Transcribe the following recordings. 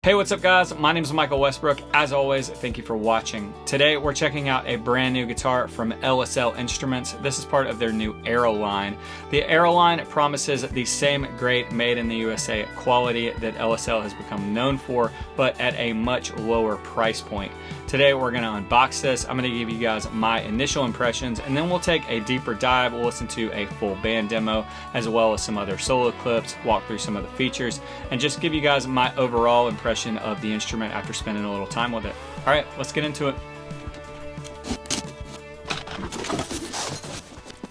Hey, what's up guys? My name is Michael Westbrook. As always, thank you for watching. Today we're checking out a brand new guitar from LSL Instruments. This is part of their new ERA line. The ERA line promises the same great made in the USA quality that LSL has become known for, but at a much lower price point. Today we're going to unbox this. I'm going to give you guys my initial impressions, and then we'll take a deeper dive. We'll listen to a full band demo as well as some other solo clips, walk through some of the features, and just give you guys my overall impression of the instrument after spending a little time with it. All right, let's get into it.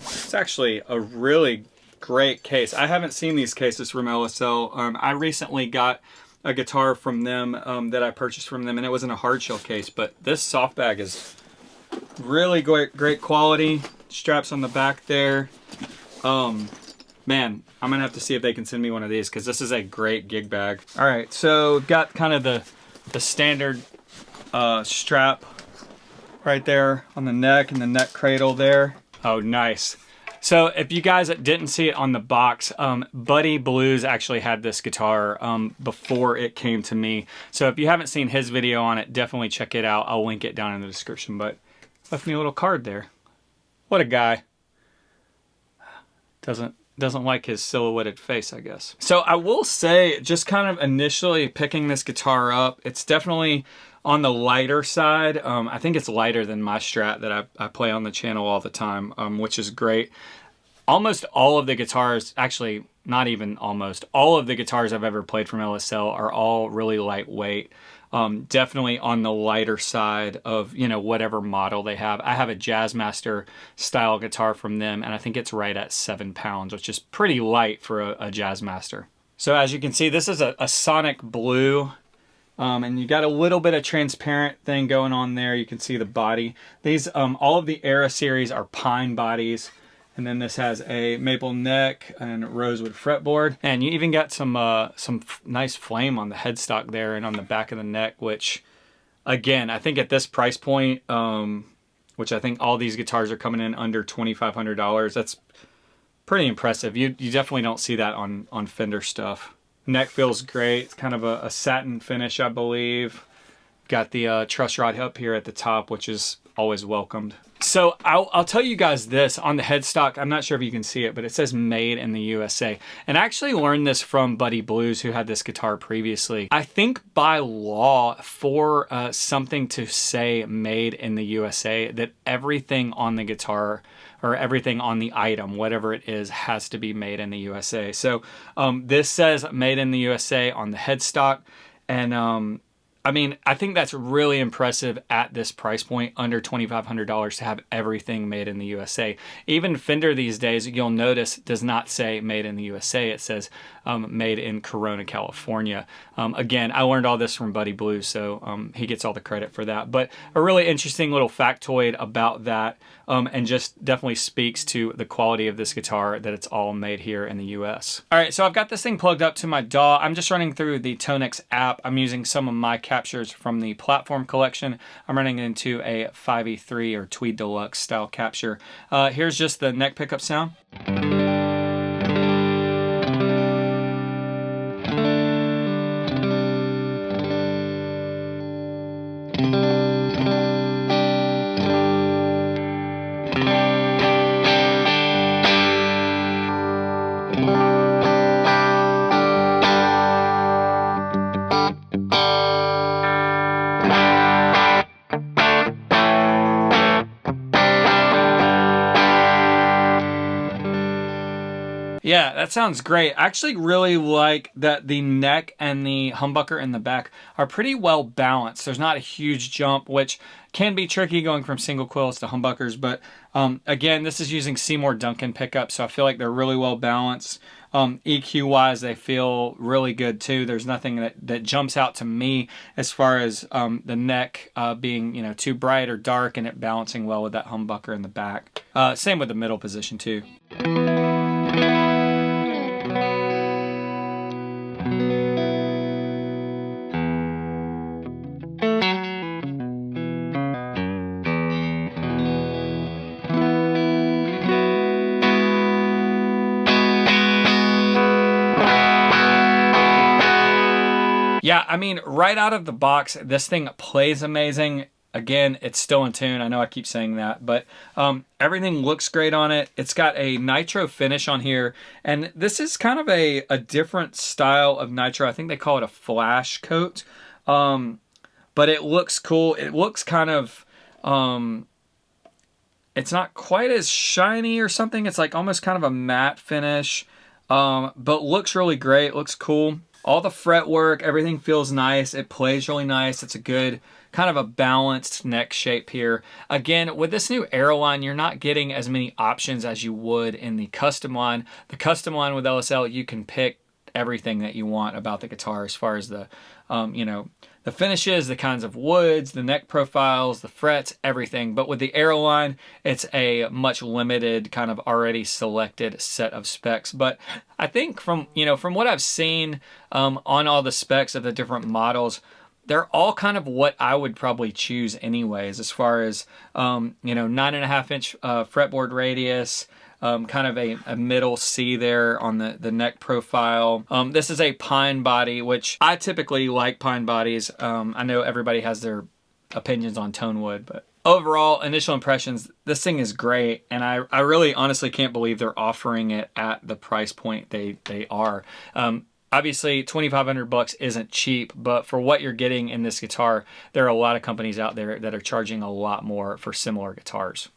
It's actually a really great case. I haven't seen these cases from LSL. I recently got a guitar from them that I purchased from them, and it was in a hard shell case, but this soft bag is really great quality. Straps on the back there. Man, I'm gonna have to see if they can send me one of these because this is a great gig bag. All right, so got kind of the standard strap right there on the neck and the neck cradle there. Oh, nice. So if you guys didn't see it on the box, Buddy Blues actually had this guitar before it came to me. So if you haven't seen his video on it, definitely check it out. I'll link it down in the description, but left me a little card there. What a guy. Doesn't like his silhouetted face, I guess. So I will say, just kind of initially picking this guitar up, it's definitely on the lighter side. I think it's lighter than my Strat that I play on the channel all the time, which is great. Almost all of the guitars, actually not even almost, all of the guitars I've ever played from LSL are all really lightweight. Definitely on the lighter side of, you know, whatever model they have. I have a Jazzmaster style guitar from them, and I think it's right at 7 pounds, which is pretty light for a Jazzmaster. So as you can see, this is a Sonic Blue, and you got a little bit of transparent thing going on there. You can see the body. These, all of the ERA series are pine bodies. And then this has a maple neck and rosewood fretboard. And you even got some nice flame on the headstock there and on the back of the neck, which, again, I think at this price point, which I think all these guitars are coming in under $2,500, that's pretty impressive. You definitely don't see that on Fender stuff. Neck feels great. It's kind of a satin finish, I believe. Got the truss rod up here at the top, which is always welcomed. So I'll tell you guys this, on the headstock, I'm not sure if you can see it, but it says made in the USA. And I actually learned this from Buddy Blues, who had this guitar previously. I think by law, for something to say made in the USA, that everything on the guitar or everything on the item, whatever it is, has to be made in the USA. So this says made in the USA on the headstock. And I mean, I think that's really impressive at this price point, under $2,500, to have everything made in the USA. Even Fender these days, you'll notice, does not say made in the USA. It says made in Corona, California. Again, I learned all this from Buddy Blues, so he gets all the credit for that. But a really interesting little factoid about that, and just definitely speaks to the quality of this guitar, that it's all made here in the US. All right, so I've got this thing plugged up to my DAW. I'm just running through the ToneX app. I'm using some of my captures from the platform collection. I'm running it into a 5E3 or Tweed Deluxe style capture. Here's just the neck pickup sound. Yeah, that sounds great. I actually really like that the neck and the humbucker in the back are pretty well balanced. There's not a huge jump, which can be tricky going from single coils to humbuckers. But again, this is using Seymour Duncan pickups, so I feel like they're really well balanced. EQ-wise, they feel really good too. There's nothing that jumps out to me as far as the neck being, you know, too bright or dark, and it balancing well with that humbucker in the back. Same with the middle position too. Yeah, I mean, right out of the box, this thing plays amazing. Again, it's still in tune. I know I keep saying that, but everything looks great on it. It's got a nitro finish on here, and this is kind of a different style of nitro. I think they call it a flash coat, but it looks cool. It looks kind of, it's not quite as shiny or something. It's like almost kind of a matte finish, but looks really great. Looks cool. All the fretwork, everything feels nice. It plays really nice. It's a good kind of a balanced neck shape here. Again, with this new ERA line, you're not getting as many options as you would in the custom line. The custom line with LSL, you can pick everything that you want about the guitar as far as the, the finishes, the kinds of woods, the neck profiles, the frets, everything. But with the ERA line, it's a much limited kind of already selected set of specs. But I think from what I've seen on all the specs of the different models, they're all kind of what I would probably choose anyways, as far as 9.5-inch fretboard radius, kind of a middle C there on the neck profile. This is a pine body, which I typically like pine bodies. I know everybody has their opinions on tone wood, but overall, initial impressions, this thing is great, and I really honestly can't believe they're offering it at the price point they are. Obviously, $2,500 isn't cheap, but for what you're getting in this guitar, there are a lot of companies out there that are charging a lot more for similar guitars.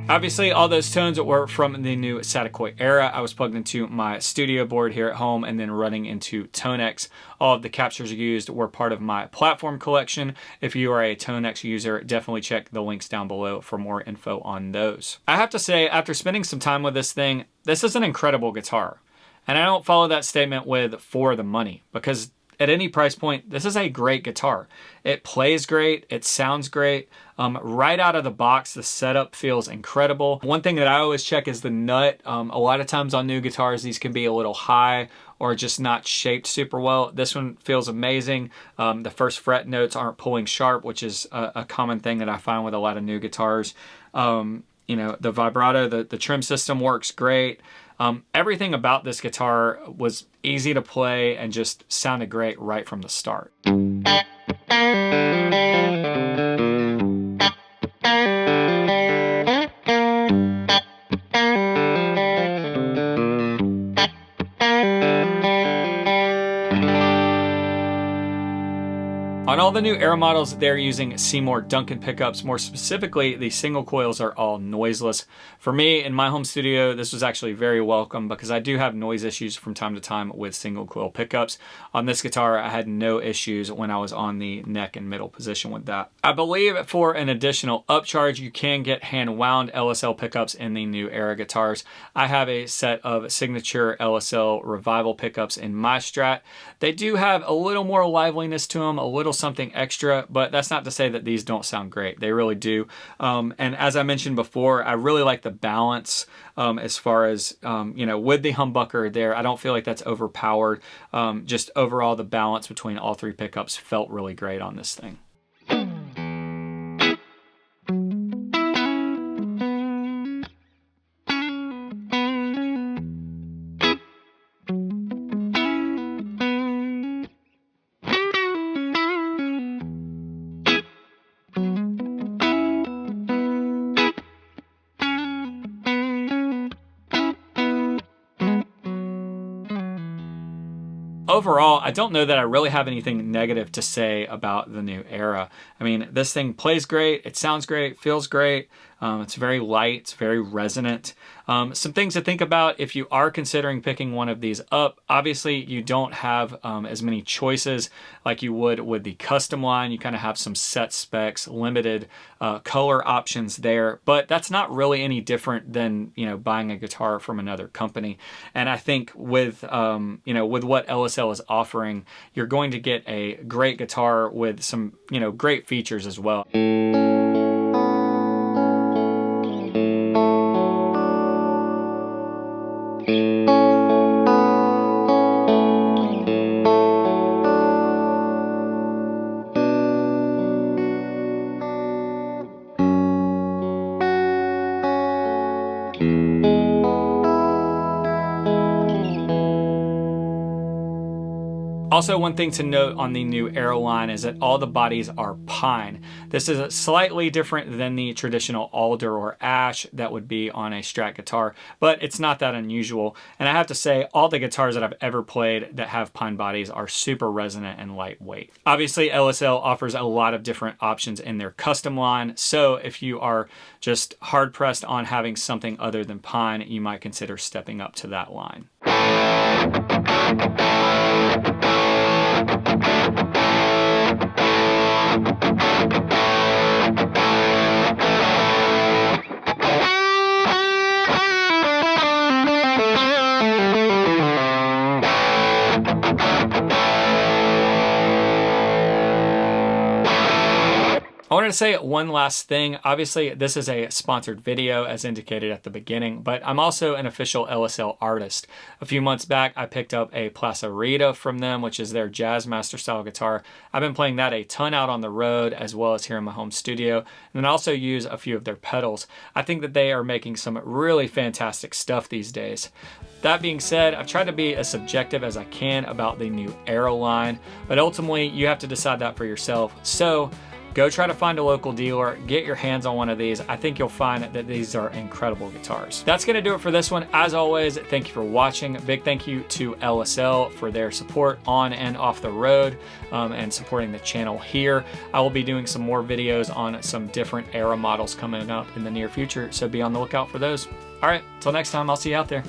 Obviously, all those tones were from the new Saticoy ERA. I was plugged into my studio board here at home and then running into ToneX. All of the captures used were part of my platform collection. If you are a ToneX user, definitely check the links down below for more info on those. I have to say, after spending some time with this thing, this is an incredible guitar. And I don't follow that statement with for the money, because at any price point, this is a great guitar. It plays great. It sounds great. Right out of the box, the setup feels incredible. One thing that I always check is the nut. A lot of times on new guitars, these can be a little high or just not shaped super well. This one feels amazing. The first fret notes aren't pulling sharp, which is a common thing that I find with a lot of new guitars. The vibrato, the trim system works great. Everything about this guitar was easy to play and just sounded great right from the start. On all the new ERA models, they're using Seymour Duncan pickups. More specifically, the single coils are all noiseless. For me, in my home studio, this was actually very welcome because I do have noise issues from time to time with single coil pickups. On this guitar, I had no issues when I was on the neck and middle position with that. I believe for an additional upcharge, you can get hand-wound LSL pickups in the new ERA guitars. I have a set of signature LSL Revival pickups in my Strat. They do have a little more liveliness to them, a little something extra, but that's not to say that these don't sound great. They really do. And as I mentioned before, I really like the balance as far as, with the humbucker there. I don't feel like that's overpowered. Just overall, the balance between all three pickups felt really great on this thing. overall, I don't know that I really have anything negative to say about the new ERA. I mean, this thing plays great, it sounds great, feels great. It's very light, it's very resonant. Some things to think about if you are considering picking one of these up. Obviously, you don't have as many choices like you would with the custom line. You kind of have some set specs, limited color options there, but that's not really any different than, you know, buying a guitar from another company. And I think with, you know, with what LSL is offering, you're going to get a great guitar with some, you know, great features as well. Also, one thing to note on the new ERA line is that all the bodies are pine. This is slightly different than the traditional alder or ash that would be on a Strat guitar, but it's not that unusual. And I have to say, all the guitars that I've ever played that have pine bodies are super resonant and lightweight. Obviously, LSL offers a lot of different options in their custom line, so if you are just hard-pressed on having something other than pine, you might consider stepping up to that line. I wanted to say one last thing. Obviously, this is a sponsored video as indicated at the beginning, but I'm also an official LSL artist. A few months back, I picked up a Plaza Rita from them, which is their Jazzmaster style guitar. I've been playing that a ton out on the road as well as here in my home studio, and then I also use a few of their pedals. I think that they are making some really fantastic stuff these days. That being said, I've tried to be as subjective as I can about the new ERA line, but ultimately you have to decide that for yourself. So go try to find a local dealer, get your hands on one of these. I think you'll find that these are incredible guitars. That's gonna do it for this one. As always, thank you for watching. Big thank you to LSL for their support on and off the road and supporting the channel here. I will be doing some more videos on some different ERA models coming up in the near future, so be on the lookout for those. All right, till next time, I'll see you out there.